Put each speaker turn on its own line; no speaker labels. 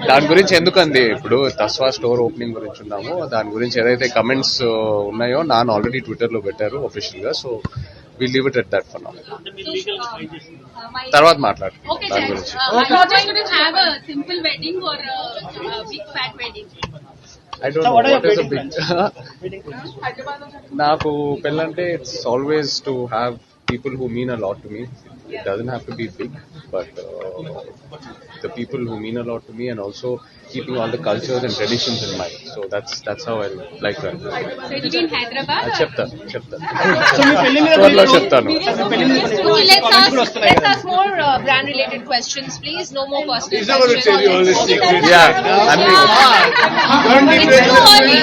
దాని గురించి ఎందుకండి, ఇప్పుడు తస్వా స్టోర్ ఓపెనింగ్ గురించి ఉన్నాము, దాని గురించి ఏదైతే కమెంట్స్ ఉన్నాయో నాన్న ఆల్రెడీ ట్విట్టర్ లో పెట్టారు ఒఫిషియల్ గా. So we leave it at that for now. తర్వాత మాట్లాడు దాని గురించి. I don't know what is a big. నాకు పెళ్ళంటే it's always to have people who mean a lot to me. It doesn't have to be big, but the people who mean a lot to me, and also keeping all the cultures and traditions in mind. So that's how I like that.
So it will be in Hyderabad?
చెప్తాను.
Let's ask more brand related questions, please. No more personal questions.
Yeah,
It's too early.